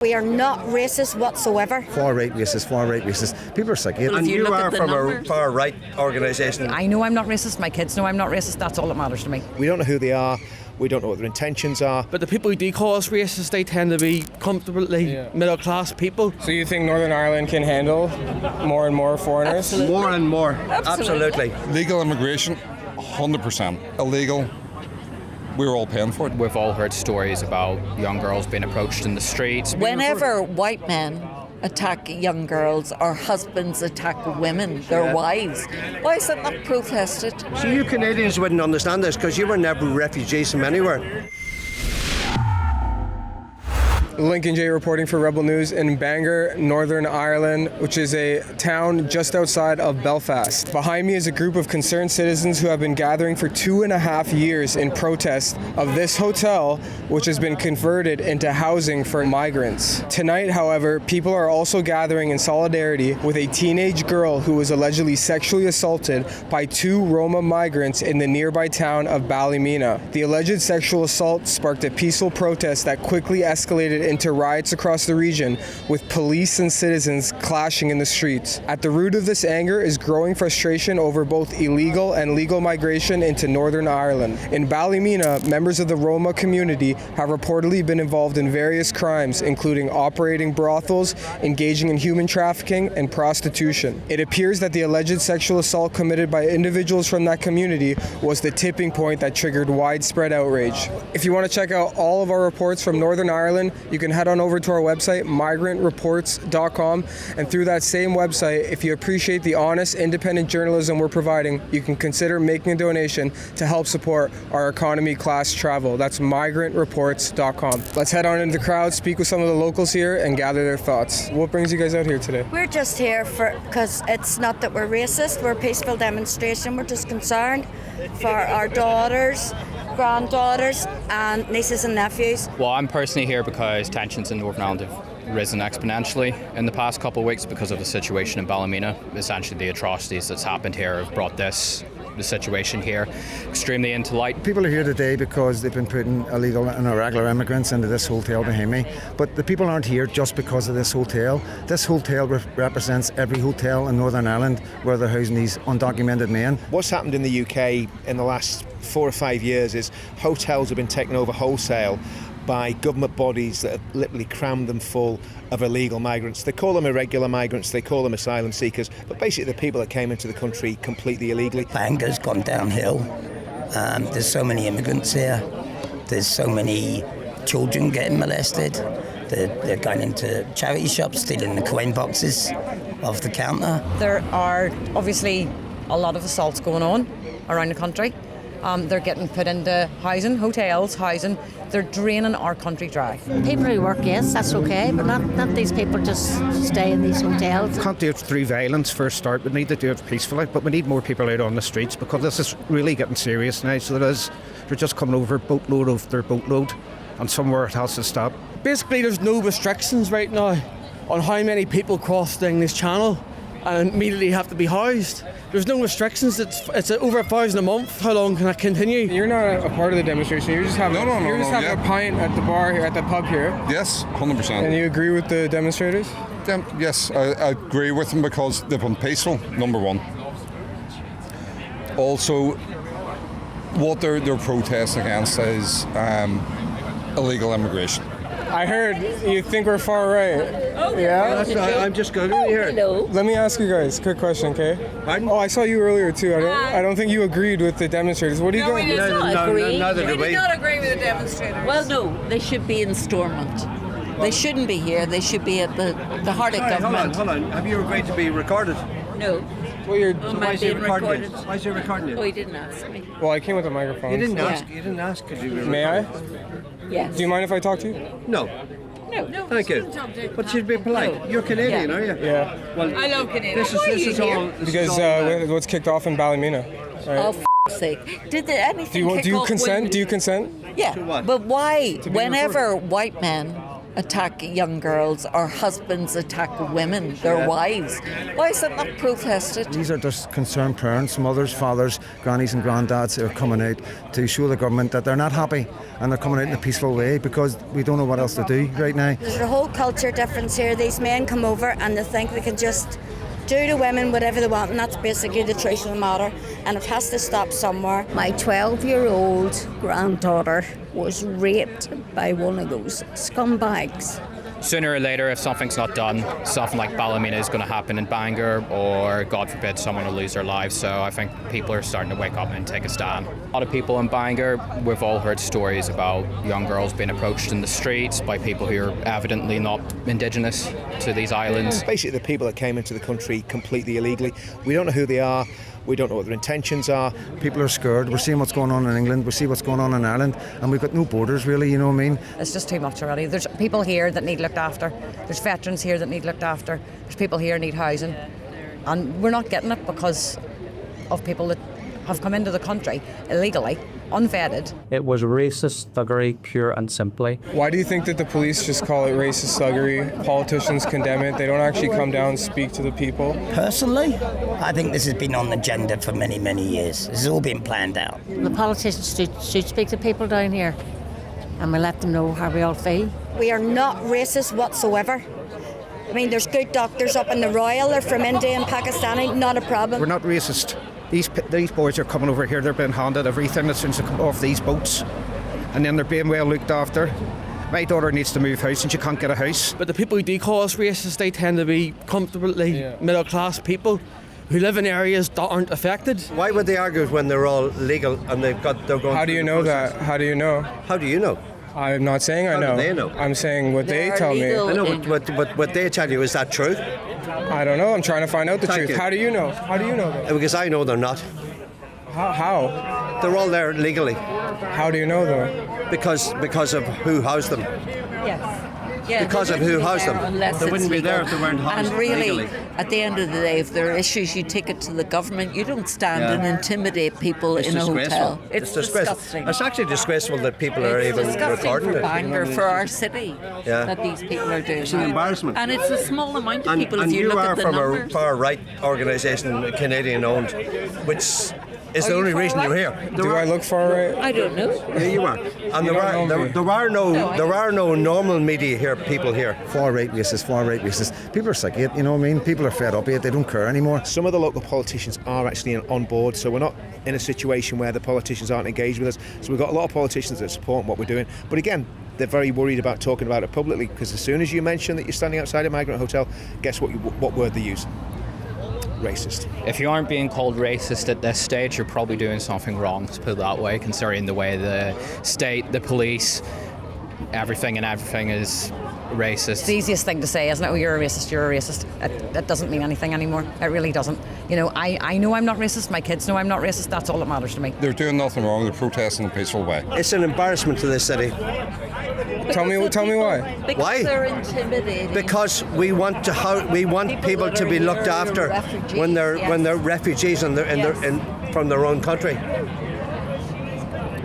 We are not racist whatsoever. Far right racist. People are sick of it. And you are from a far right organisation. I know I'm not racist. My kids know I'm not racist. That's all that matters to me. We don't know who they are. We don't know what their intentions are. But the people who do call us racist, they tend to be comfortably middle class people. So you think Northern Ireland can handle more and more foreigners? Absolutely. More and more. Absolutely. Legal immigration, 100%. Illegal, we're all paying for it. We've all heard stories about young girls being approached in the streets. Whenever white men attack young girls or husbands attack women, their wives, why is that not protested? So you Canadians wouldn't understand this because you were never refugees from anywhere. Lincoln J reporting for Rebel News in Bangor, Northern Ireland, which is a town just outside of Belfast. Behind me is a group of concerned citizens who have been gathering for 2.5 years in protest of this hotel, which has been converted into housing for migrants. Tonight, however, people are also gathering in solidarity with a teenage girl who was allegedly sexually assaulted by 2 Roma migrants in the nearby town of Ballymena. The alleged sexual assault sparked a peaceful protest that quickly escalated into riots across the region, with police and citizens clashing in the streets. At the root of this anger is growing frustration over both illegal and legal migration into Northern Ireland. In Ballymena, members of the Roma community have reportedly been involved in various crimes, including operating brothels, engaging in human trafficking, and prostitution. It appears that the alleged sexual assault committed by individuals from that community was the tipping point that triggered widespread outrage. If you want to check out all of our reports from Northern Ireland, you can head on over to our website, migrantreports.com, and through that same website, if you appreciate the honest, independent journalism we're providing, you can consider making a donation to help support our economy class travel. That's migrantreports.com. Let's head on into the crowd, speak with some of the locals here, and gather their thoughts. What brings you guys out here today? We're just here because it's not that we're racist. We're a peaceful demonstration. We're just concerned for our daughters, granddaughters, and nieces and nephews. Well, I'm personally here because tensions in Northern Ireland have risen exponentially in the past couple of weeks because of the situation in Ballymena. Essentially, the atrocities that's happened here have brought the situation here extremely into light. People are here today because they've been putting illegal and irregular immigrants into this hotel behind me. But the people aren't here just because of this hotel. This hotel represents every hotel in Northern Ireland where they're housing these undocumented men. What's happened in the UK in the last 4 or 5 years is hotels have been taken over wholesale by government bodies that have literally crammed them full of illegal migrants. They call them irregular migrants, they call them asylum seekers, but basically the people that came into the country completely illegally. Bangor's gone downhill. There's so many immigrants here. There's so many children getting molested. They're going into charity shops, stealing the coin boxes off the counter. There are obviously a lot of assaults going on around the country. They're getting put into housing, hotels, housing. They're draining our country dry. People who work, yes, that's okay, but not these people just stay in these hotels. Can't do it through violence for a start. We need to do it peacefully, but we need more people out on the streets because this is really getting serious now. So they're just coming over boatload after boatload, and somewhere it has to stop. Basically, there's no restrictions right now on how many people cross the English Channel and immediately have to be housed. There's no restrictions. It's over 1,000 a month. How long can that continue? You're not a part of the demonstration. You're just having a pint at the bar here, at the pub here. Yes, 100%. And you agree with the demonstrators? Yes, I agree with them because they've been peaceful, number one. Also, what they're protesting against is illegal immigration. I heard you think we're far right. Yeah? I'm just going to hear. Let me ask you guys a quick question, okay? Pardon? Oh, I saw you earlier too. I don't think you agreed with the demonstrators. What do you No, think? we did not agree. Neither do we. did not agree with the demonstrators. Well, no, they should be in Stormont. They shouldn't be here. They should be at the heart of government. Hold on. Have you agreed to be recorded? No. Well, you're. Why is he recording it? Why is he recording it? Oh, he didn't ask me. Well, I came with a microphone. You didn't Yeah. ask. You didn't ask. Could you be May I? Yes. Do you mind if I talk to you? No. No. Thank you. But you'd be polite. You're Canadian, are you? Yeah. Well, I love Canadian. This Why are is you all. here? Because what's kicked off in Ballymena. Right? Oh, f***'s sake. Did anything Do kick you off consent? when- Do you consent? Yeah. To what? But why, be whenever white men attack young girls or husbands attack women, their wives. Why is that not protested? These are just concerned parents, mothers, fathers, grannies and granddads who are coming out to show the government that they're not happy and they're coming out in a peaceful way because we don't know what else to do right now. There's a whole culture difference here. These men come over and they think they can just do to women whatever they want, and that's basically the truth of the matter, and it has to stop somewhere. My 12-year-old granddaughter was raped by one of those scumbags. Sooner or later, if something's not done, something like Ballymena is going to happen in Bangor, or God forbid someone will lose their lives. So I think people are starting to wake up and take a stand. A lot of people in Bangor, we've all heard stories about young girls being approached in the streets by people who are evidently not indigenous to these islands. Basically, the people that came into the country completely illegally. We don't know who they are. We don't know what their intentions are. People are scared. We're seeing what's going on in England. We see what's going on in Ireland. And we've got no borders, really, you know what I mean? It's just too much already. There's people here that need looked after. There's veterans here that need looked after. There's people here who need housing. And we're not getting it because of people that have come into the country illegally, unvetted. It was racist thuggery, pure and simply. Why do you think that the police just call it racist thuggery? Politicians condemn it. They don't actually come down and speak to the people. Personally, I think this has been on the agenda for many, many years. This has all been planned out. The politicians should speak to people down here and we let them know how we all feel. We are not racist whatsoever. I mean, there's good doctors up in the Royal, they're from India and Pakistani, not a problem. We're not racist. These boys are coming over here, they're being handed everything as soon as they come off these boats, and then they're being well looked after. My daughter needs to move house and she can't get a house. But the people who do call us racist, they tend to be comfortably middle class people who live in areas that aren't affected. Why would they argue when they're all legal and they're going? How do you know that? How do you know? How do you know? I'm not saying I know. How do they know? I'm saying what they tell me. I know, but what they tell you, is that true? I don't know. I'm trying to find out the truth. How do you know? How do you know that? Because I know they're not. How? They're all there legally. How do you know though? Because of who housed them. Yes. Yeah, because of who housed them. They wouldn't be there if they weren't housed And really, legally. at the end of the day, if there are issues, you take it to the government. You don't stand and intimidate people It's in a disgraceful. hotel. It's disgusting. It's actually disgraceful that people are It's even disgusting recording for it. Bangor, for our city, Yeah. that these people are doing. It's an embarrassment. And it's a small amount of people and if you look are at the from numbers. a far right organisation, Canadian owned, which is the only reason you're here. Do I look far right? I don't know. Yeah, you are. And there are no normal media here, people here. Far right racist. People are sick of it, you know what I mean? People are fed up of it, they don't care anymore. Some of the local politicians are actually on board, so we're not in a situation where the politicians aren't engaged with us. So we've got a lot of politicians that support what we're doing. But again, they're very worried about talking about it publicly, because as soon as you mention that you're standing outside a migrant hotel, guess what word they use? Racist. If you aren't being called racist at this stage, you're probably doing something wrong, to put it that way, considering the way the state, the police, everything is racist. It's the easiest thing to say, isn't it? Oh, you're a racist, you're a racist. That doesn't mean anything anymore. It really doesn't. You know, I know I'm not racist, my kids know I'm not racist, that's all that matters to me. They're doing nothing wrong, they're protesting in a peaceful way. It's an embarrassment to this city. Tell me why. Because Why? they're intimidating. Because we want people to be looked after when they're refugees and from their own country.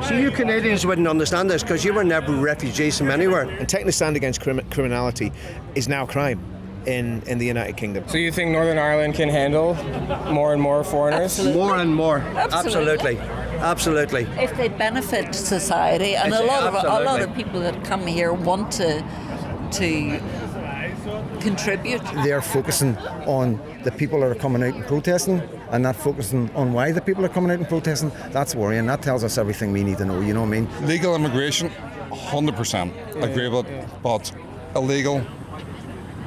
So you Canadians wouldn't understand this because you were never refugees from anywhere. And taking a stand against criminality is now crime in the United Kingdom. So you think Northern Ireland can handle more and more foreigners? Absolutely. More and more. Absolutely. Absolutely. If they benefit society, and a lot of people that come here want to contribute. They're focusing on the people that are coming out and protesting and not focusing on why the people are coming out and protesting. That's worrying. That tells us everything we need to know, you know what I mean? Legal immigration, 100% agree with it, but illegal,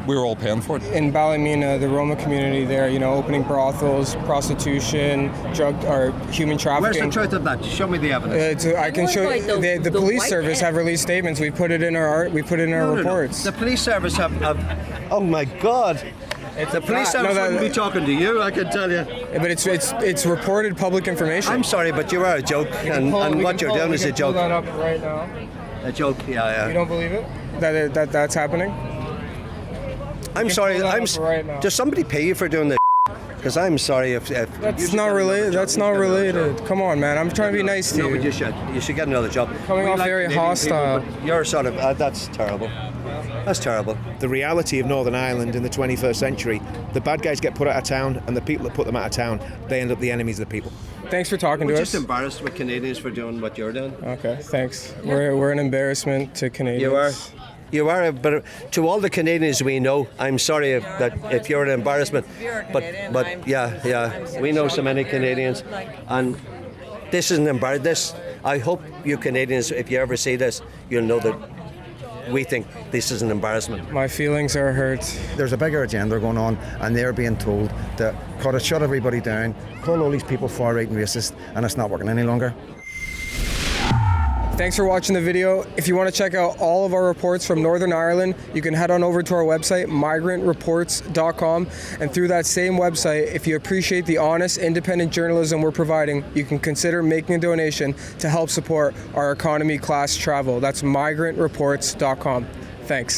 we're all paying for it. In Ballymena, the Roma community there, opening brothels, prostitution, drug or human trafficking. Where's the truth of that? Show me the evidence. I can show you. The police service have released statements. We put it in our reports. The police service have. Oh my God! The police service wouldn't be talking to you, I can tell you. But it's reported public information. I'm sorry, but you are a joke, and what you're doing is a joke. Pull that up right now. A joke, yeah. You don't believe it? That's happening? I'm sorry. Does somebody pay you for doing this? Because I'm sorry if that's not related. That's not related. Come on, man. I'm trying to be nice to you. No, but you should. You should get another job. Coming off very hostile. You're sort of. That's terrible. That's terrible. The reality of Northern Ireland in the 21st century, the bad guys get put out of town, and the people that put them out of town, they end up the enemies of the people. Thanks for talking We're to just us. embarrassed with Canadians for doing what you're doing. Okay, thanks. We're an embarrassment to Canadians. You are, but to all the Canadians we know, I'm sorry if you're an embarrassment. But yeah, we know so many Canadians, and this is an embarrassment. I hope you Canadians, if you ever see this, you'll know that we think this is an embarrassment. My feelings are hurt. There's a bigger agenda going on, and they're being told to shut everybody down, call all these people far right and racist, and it's not working any longer. Thanks for watching the video. If you want to check out all of our reports from Northern Ireland, you can head on over to our website, migrantreports.com. And through that same website, if you appreciate the honest, independent journalism we're providing, you can consider making a donation to help support our economy class travel. That's migrantreports.com. Thanks.